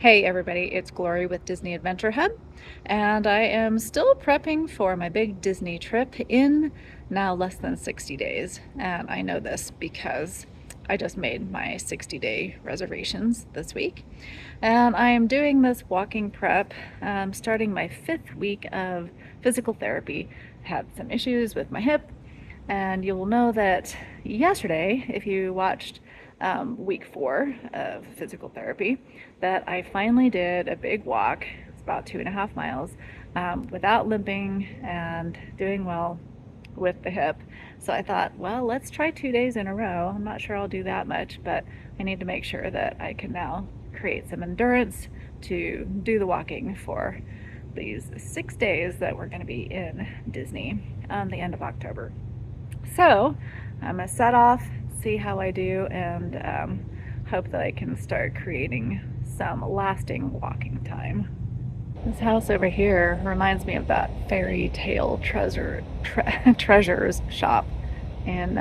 Hey everybody, it's Glory with Disney Adventure Hub, and I am still prepping for my big Disney trip in now less than 60 days. And I know this because I just made my 60-day reservations this week. And I am doing this walking prep, starting my 5th week of physical therapy. I had some issues with my hip, and you will know that yesterday, if you watched week 4 of physical therapy, that I finally did a big walk. It's about 2.5 miles without limping and doing well with the hip. So I thought, well, let's try 2 days in a row. I'm not sure I'll do that much, but I need to make sure that I can now create some endurance to do the walking for these 6 days that we're going to be in Disney on the end of October. So I'm going to set off, see how I do, and hope that I can start creating some lasting walking time. This house over here reminds me of that fairy tale treasures shop in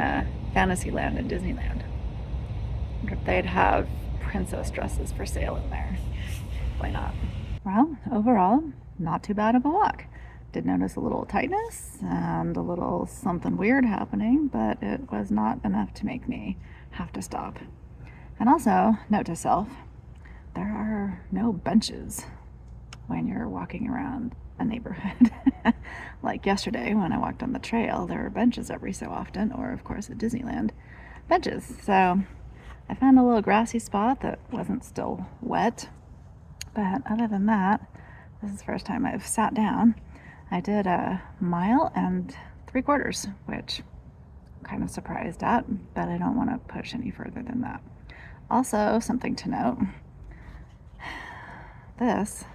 Fantasyland and Disneyland. I wonder if they'd have princess dresses for sale in there. Why not? Well, overall, not too bad of a walk. Did notice a little tightness and a little something weird happening, but it was not enough to make me have to stop. And also, note to self, there are no benches when you're walking around a neighborhood. Like yesterday when I walked on the trail, there were benches every so often, or of course at Disneyland, benches. So I found a little grassy spot that wasn't still wet. But other than that, this is the first time I've sat down. I did 1.75 miles, which I'm kind of surprised at, but I don't want to push any further than that. Also, something to note, this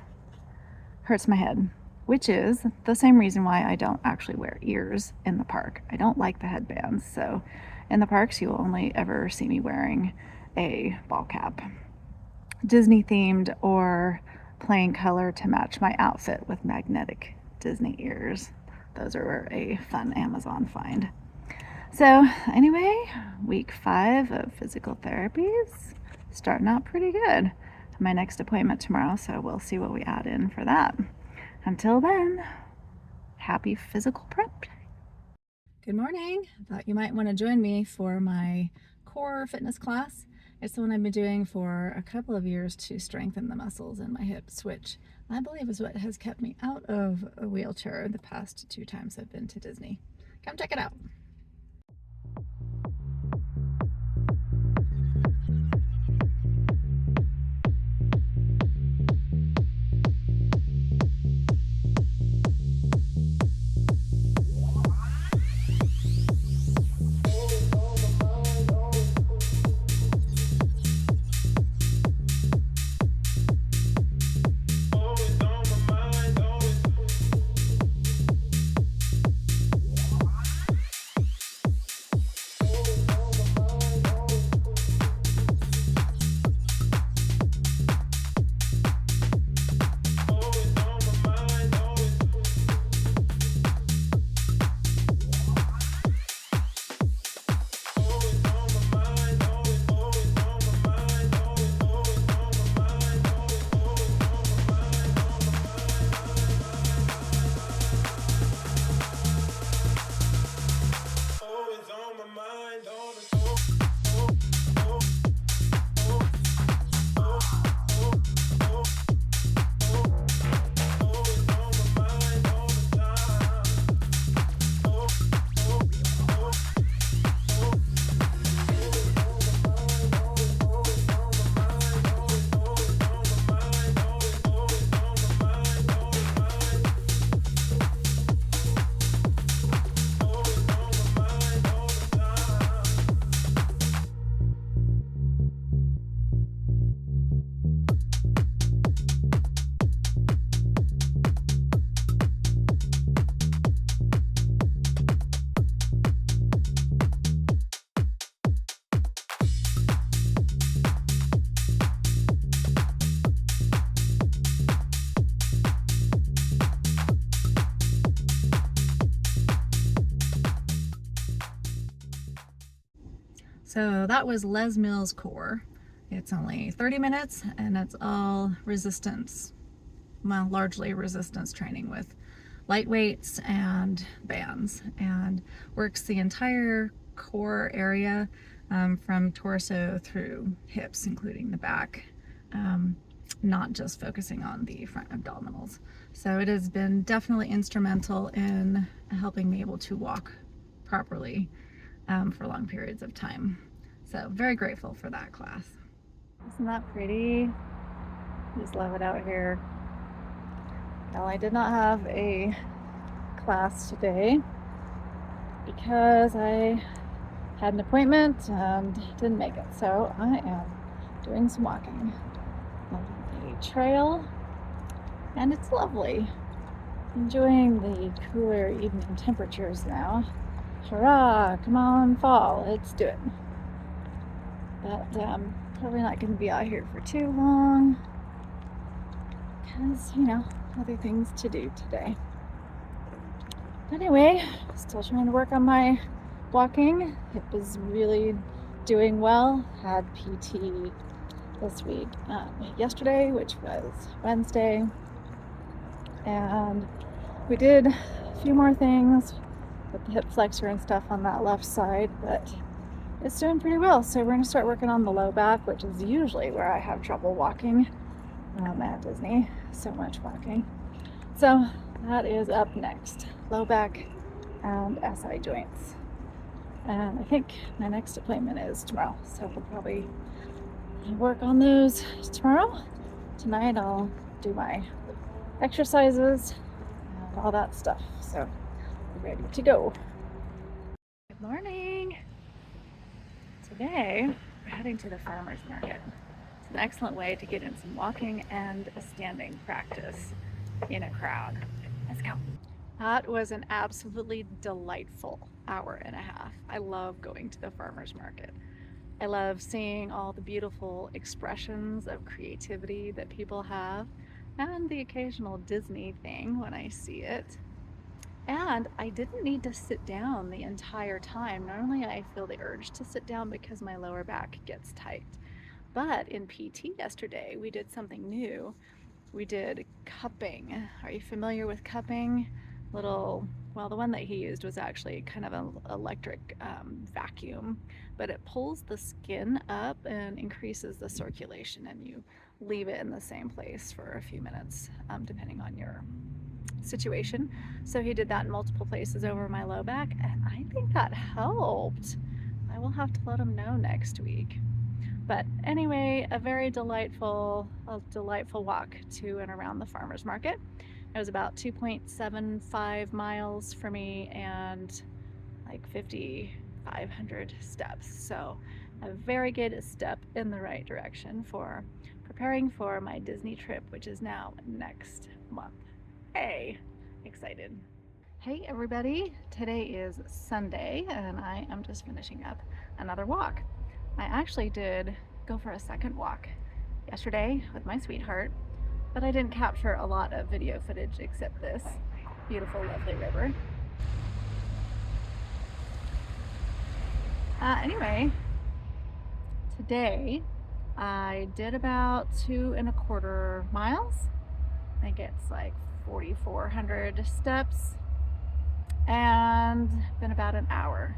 hurts my head, which is the same reason why I don't actually wear ears in the park. I don't like the headbands, so in the parks you will only ever see me wearing a ball cap. Disney themed or plain color to match my outfit with magnetic Disney ears. Those are a fun Amazon find. So anyway, week 5 of physical therapies starting out pretty good. My next appointment tomorrow, so we'll see what we add in for that. Until then, happy physical prep. Good morning. I thought you might want to join me for my core fitness class. It's the one I've been doing for a couple of years to strengthen the muscles in my hips, which I believe is what has kept me out of a wheelchair the past 2 times I've been to Disney. Come check it out. So that was Les Mills core. It's only 30 minutes and it's all resistance, well, largely resistance training with light weights and bands, and works the entire core area, from torso through hips, including the back, not just focusing on the front abdominals. So it has been definitely instrumental in helping me able to walk properly for long periods of time. So very grateful for that class. Isn't that pretty? Just love it out here. Well, I did not have a class today because I had an appointment and didn't make it. So I am doing some walking on the trail, and it's lovely. Enjoying the cooler evening temperatures now. Hurrah, come on fall, let's do it. But probably not going to be out here for too long because, other things to do today. But anyway, still trying to work on my walking. Hip is really doing well. Had PT this week, yesterday, which was Wednesday, and we did a few more things with the hip flexor and stuff on that left side, but it's doing pretty well. So we're going to start working on the low back, which is usually where I have trouble walking at Disney. So much walking. So that is up next. Low back and SI joints. And I think my next appointment is tomorrow. So we'll probably work on those tomorrow. Tonight I'll do my exercises and all that stuff. So we're ready to go. Good morning. Today we're heading to the farmer's market. It's an excellent way to get in some walking and a standing practice in a crowd. Let's go. That was an absolutely delightful hour and a half. I love going to the farmer's market. I love seeing all the beautiful expressions of creativity that people have, and the occasional Disney thing when I see it. And I didn't need to sit down the entire time. Normally I feel the urge to sit down because my lower back gets tight. But in PT yesterday, we did something new. We did cupping. Are you familiar with cupping? Well, the one that he used was actually kind of an electric vacuum, but it pulls the skin up and increases the circulation, and you leave it in the same place for a few minutes, depending on your situation. So he did that in multiple places over my low back, and I think that helped. I will have to let him know next week. But anyway, a very delightful walk to and around the farmer's market. It was about 2.75 miles for me and like 5,500 steps. So a very good step in the right direction for preparing for my Disney trip, which is now next month. Hey, excited. Hey everybody, today is Sunday and I am just finishing up another walk. I actually did go for a second walk yesterday with my sweetheart, but I didn't capture a lot of video footage except this beautiful, lovely river. Anyway, today I did about 2.25 miles. I think it's like 4,400 steps, and been about an hour.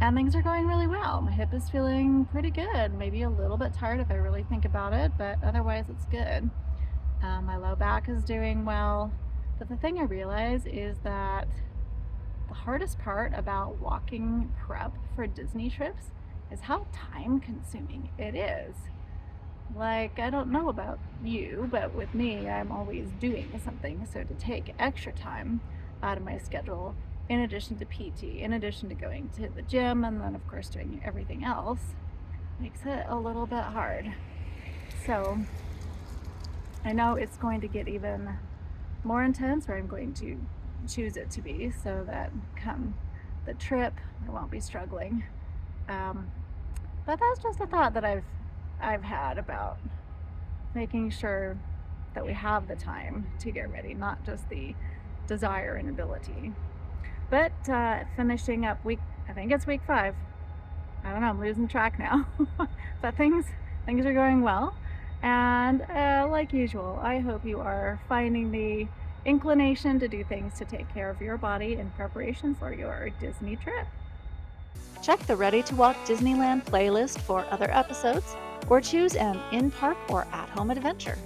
And things are going really well. My hip is feeling pretty good. Maybe a little bit tired if I really think about it, but otherwise it's good. My low back is doing well. But the thing I realize is that the hardest part about walking prep for Disney trips is how time consuming it is. Like, I don't know about you, but with me, I'm always doing something. So to take extra time out of my schedule, in addition to PT, in addition to going to the gym, and then of course doing everything else, makes it a little bit hard. So I know it's going to get even more intense, or I'm going to choose it to be, so that come the trip, I won't be struggling. But that's just a thought that I've had about making sure that we have the time to get ready, not just the desire and ability. But finishing up I think it's week 5. I don't know, I'm losing track now. But things Things are going well. And like usual, I hope you are finding the inclination to do things to take care of your body in preparation for your Disney trip. Check the Ready to Walk Disneyland playlist for other episodes, or choose an in park or at home adventure.